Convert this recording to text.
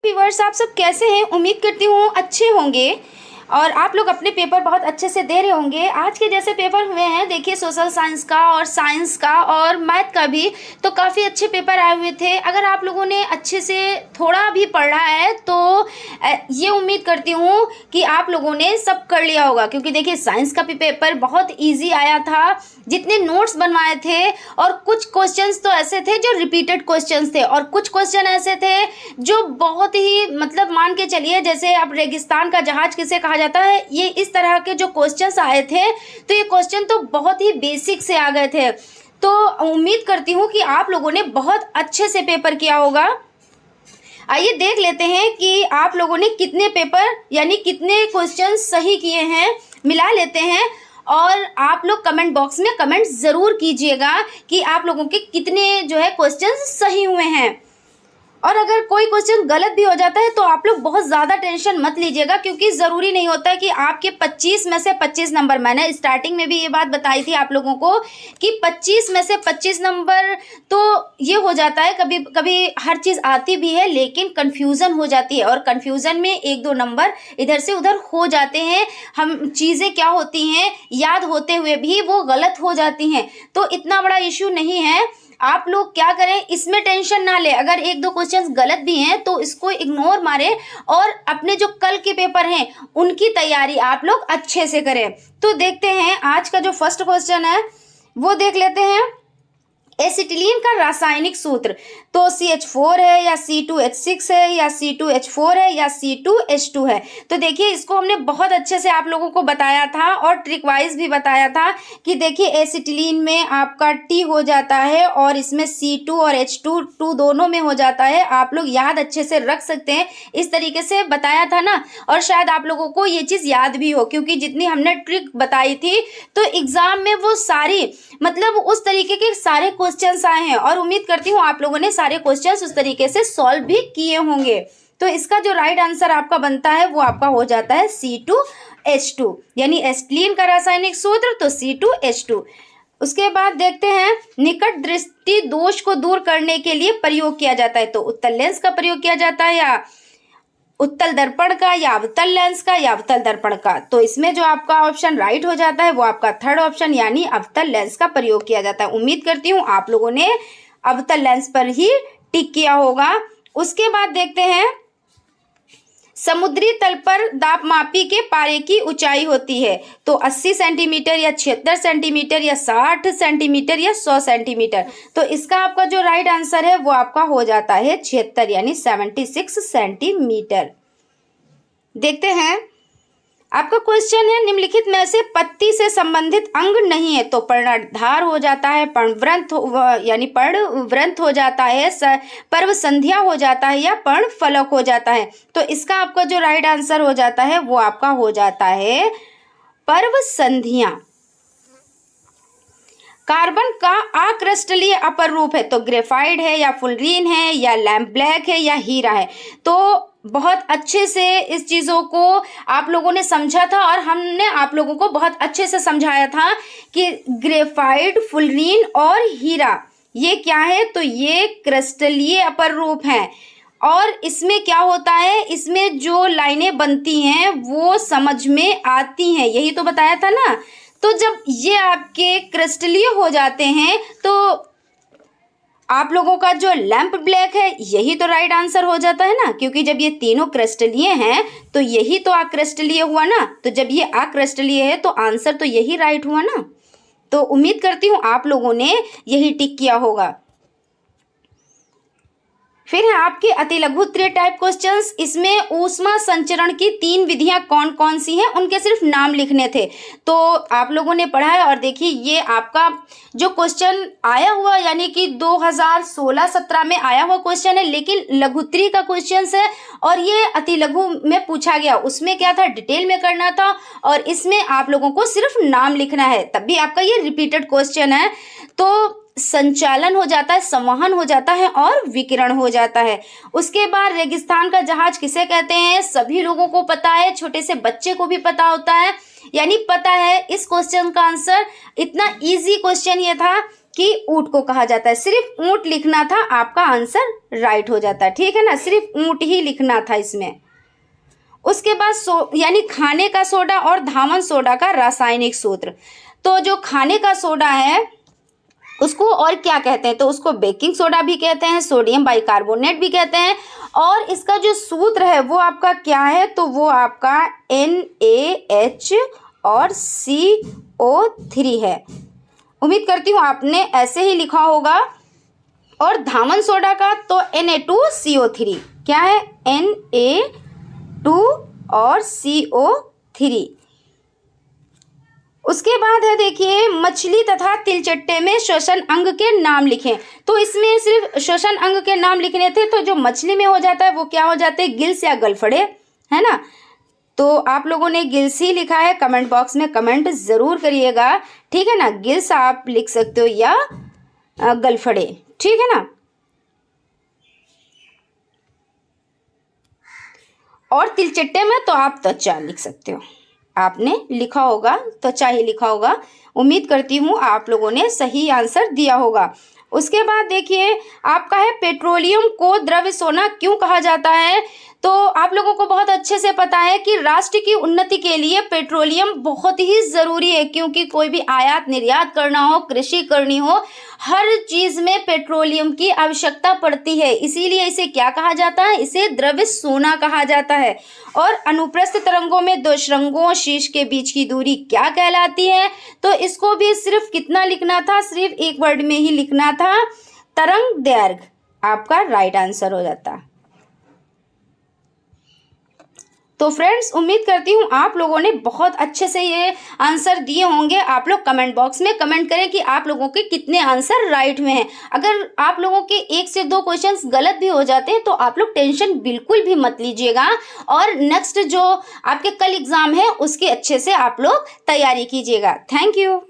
Viewers, आप सब कैसे हैं? उम्मीद करती हूँ अच्छे होंगे और आप लोग अपने पेपर बहुत अच्छे से दे रहे होंगे। आज के जैसे पेपर हुए हैं, देखिए सोशल साइंस का और साइंस का और मैथ का भी, तो काफ़ी अच्छे पेपर आए हुए थे। अगर आप लोगों ने अच्छे से थोड़ा भी पढ़ा है तो ये उम्मीद करती हूँ कि आप लोगों ने सब कर लिया होगा, क्योंकि देखिए साइंस का भी पेपर बहुत ईजी आया था। जितने नोट्स बनवाए थे, और कुछ क्वेश्चंस तो ऐसे थे जो रिपीटेड क्वेश्चंस थे, और कुछ क्वेश्चन ऐसे थे जो बहुत ही मतलब मान के चलिए, जैसे अब रेगिस्तान का जहाज किसे कहा जाता है, ये इस तरह के जो क्वेश्चंस आए थे, तो ये क्वेश्चन तो बहुत ही बेसिक से आ गए थे। तो उम्मीद करती हूँ कि आप लोगों ने बहुत अच्छे से पेपर किया होगा। आइए देख लेते हैं कि आप लोगों ने कितने पेपर यानी कितने क्वेश्चन सही किए हैं, मिला लेते हैं। और आप लोग कमेंट बॉक्स में कमेंट ज़रूर कीजिएगा कि आप लोगों के कितने जो है क्वेश्चन सही हुए हैं। और अगर कोई क्वेश्चन गलत भी हो जाता है तो आप लोग बहुत ज़्यादा टेंशन मत लीजिएगा, क्योंकि ज़रूरी नहीं होता है कि आपके 25 में से 25 नंबर, मैंने स्टार्टिंग में भी ये बात बताई थी आप लोगों को कि 25 में से 25 नंबर, तो ये हो जाता है कभी कभी हर चीज़ आती भी है लेकिन कन्फ्यूज़न हो जाती है, और कन्फ्यूज़न में 1-2 नंबर इधर से उधर हो जाते हैं। हम चीज़ें क्या होती हैं, याद होते हुए भी वो गलत हो जाती हैं, तो इतना बड़ा इशू नहीं है। आप लोग क्या करें, इसमें टेंशन ना ले। अगर 1-2 क्वेश्चंस गलत भी हैं तो इसको इग्नोर मारें और अपने जो कल के पेपर हैं उनकी तैयारी आप लोग अच्छे से करें। तो देखते हैं आज का जो फर्स्ट क्वेश्चन है वो देख लेते हैं। एसिटिलीन का रासायनिक सूत्र, तो CH4 है या C2H6 है या C2H4 है या C2H2 है। तो देखिए इसको हमने बहुत अच्छे से आप लोगों को बताया था और ट्रिक वाइज भी बताया था कि देखिए एसिटिलीन में आपका T हो जाता है और इसमें C2 और H2 दोनों में हो जाता है। आप लोग याद अच्छे से रख सकते हैं, इस तरीके से बताया था ना। और शायद आप लोगों को ये चीज़ याद भी हो, क्योंकि जितनी हमने ट्रिक बताई थी तो एग्ज़ाम में वो सारी मतलब उस तरीके के सारे क्वेश्चंस आए हैं, और उम्मीद करती हूँ आप लोगों ने सारे क्वेश्चंस उस तरीके से सॉल्व भी किए होंगे। तो इसका जो राइट आंसर आपका बनता है वो आपका हो जाता है C2H2, यानी एसिटिलीन का रासायनिक सूत्र तो C2H2। उसके बाद देखते हैं, निकट दृष्टि दोष को दूर करने के लिए प्रयोग किया जाता है, तो उत्तल लेंस का प्रयोग किया जाता है या उत्तल दर्पण का या अवतल लेंस का या अवतल दर्पण का। तो इसमें जो आपका ऑप्शन राइट हो जाता है वो आपका थर्ड ऑप्शन यानी अवतल लेंस का प्रयोग किया जाता है। उम्मीद करती हूँ आप लोगों ने अवतल लेंस पर ही टिक किया होगा। उसके बाद देखते हैं, समुद्री तल पर दाबमापी के पारे की ऊंचाई होती है, तो 80 सेंटीमीटर या 76 सेंटीमीटर या 60 सेंटीमीटर या 100 सेंटीमीटर। तो इसका आपका जो राइट आंसर है वो आपका हो जाता है 76 यानी 76 सेंटीमीटर। देखते हैं, आपका क्वेश्चन है, निम्नलिखित में से पत्ती से संबंधित अंग नहीं है, तो पर्णधार हो जाता है, पर्णवृंत यानी पर्णवृंत हो जाता है, पर्व संध्या हो जाता है या पर्ण फलक हो जाता है। तो इसका आपका जो राइट आंसर हो जाता है वो आपका हो जाता है पर्व संध्या। कार्बन का अक्रिस्टलीय अपर रूप है, तो ग्रेफाइट है या फुलरीन है या लैम्प ब्लैक है या हीरा है। तो बहुत अच्छे से इस चीज़ों को आप लोगों ने समझा था और हमने आप लोगों को बहुत अच्छे से समझाया था कि ग्रेफाइट, फुलरीन और हीरा ये क्या है, तो ये क्रिस्टलीय अपर रूप हैं। और इसमें क्या होता है, इसमें जो लाइनें बनती हैं वो समझ में आती हैं, यही तो बताया था ना। तो जब ये आपके क्रिस्टलीय हो जाते हैं तो आप लोगों का जो लैंप ब्लैक है यही तो राइट आंसर हो जाता है ना, क्योंकि जब ये तीनों क्रिस्टलीय हैं तो यही तो अक्रिस्टलीय हुआ ना। तो जब ये अक्रिस्टलीय है तो आंसर तो यही राइट हुआ ना। तो उम्मीद करती हूँ आप लोगों ने यही टिक किया होगा। फिर है आपके अति लघु उत्तरीय टाइप क्वेश्चंस। इसमें ऊष्मा संचरण की 3 विधियां कौन कौन सी हैं उनके सिर्फ नाम लिखने थे, तो आप लोगों ने पढ़ा है। और देखिए ये आपका जो क्वेश्चन आया हुआ यानी कि 2016-17 में आया हुआ क्वेश्चन है, लेकिन लघु उत्तरीय का क्वेश्चन है और ये अति लघु में पूछा गया। उसमें क्या था, डिटेल में करना था, और इसमें आप लोगों को सिर्फ नाम लिखना है, तब भी आपका ये रिपीटेड क्वेश्चन है। तो संचालन हो जाता है, संवहन हो जाता है और विकिरण हो जाता है। उसके बाद रेगिस्तान का जहाज किसे कहते हैं, सभी लोगों को पता है, छोटे से बच्चे को भी पता होता है, यानी पता है। इस क्वेश्चन का आंसर, इतना इजी क्वेश्चन ये था कि ऊँट को कहा जाता है। सिर्फ ऊँट लिखना था, आपका आंसर राइट हो जाता है, ठीक है ना। सिर्फ ऊँट ही लिखना था इसमें। उसके बाद यानी खाने का सोडा और धावन सोडा का रासायनिक सूत्र। तो जो खाने का सोडा है उसको और क्या कहते हैं, तो उसको बेकिंग सोडा भी कहते हैं, सोडियम बाइकार्बोनेट भी कहते हैं। और इसका जो सूत्र है वो आपका क्या है, तो वो आपका NaH और CO3 है। उम्मीद करती हूँ आपने ऐसे ही लिखा होगा। और धावन सोडा का तो Na2CO3 क्या है, Na2 और CO3। उसके बाद है देखिए, मछली तथा तिलचट्टे में श्वसन अंग के नाम लिखें। तो इसमें सिर्फ श्वसन अंग के नाम लिखने थे, तो जो मछली में हो जाता है वो क्या हो जाते हैं, गिल्स या गलफड़े, है ना। तो आप लोगों ने गिल्स ही लिखा है, कमेंट बॉक्स में कमेंट ज़रूर करिएगा, ठीक है ना। गिल्स आप लिख सकते हो या गलफड़े, ठीक है ना। और तिलचट्टे में तो आप त्वचा लिख सकते हो, आपने लिखा होगा त्वचा ही लिखा होगा। उम्मीद करती हूँ आप लोगों ने सही आंसर दिया होगा। उसके बाद देखिए आपका है, पेट्रोलियम को द्रव्य सोना क्यों कहा जाता है। तो आप लोगों को बहुत अच्छे से पता है कि राष्ट्र की उन्नति के लिए पेट्रोलियम बहुत ही ज़रूरी है, क्योंकि कोई भी आयात निर्यात करना हो, कृषि करनी हो, हर चीज़ में पेट्रोलियम की आवश्यकता पड़ती है। इसीलिए इसे क्या कहा जाता है, इसे द्रव्य सोना कहा जाता है। और अनुप्रस्थ तरंगों में दो श्रृंगों शीर्ष के बीच की दूरी क्या कहलाती है, तो इसको भी सिर्फ कितना लिखना था, सिर्फ एक वर्ड में ही लिखना था, तरंग दैर्घ्य आपका राइट आंसर हो जाता। तो फ्रेंड्स उम्मीद करती हूँ आप लोगों ने बहुत अच्छे से ये आंसर दिए होंगे। आप लोग कमेंट बॉक्स में कमेंट करें कि आप लोगों के कितने आंसर राइट में हैं। अगर आप लोगों के 1 से 2 क्वेश्चंस गलत भी हो जाते हैं तो आप लोग टेंशन बिल्कुल भी मत लीजिएगा, और नेक्स्ट जो आपके कल एग्जाम है उसके अच्छे से आप लोग तैयारी कीजिएगा। Thank you.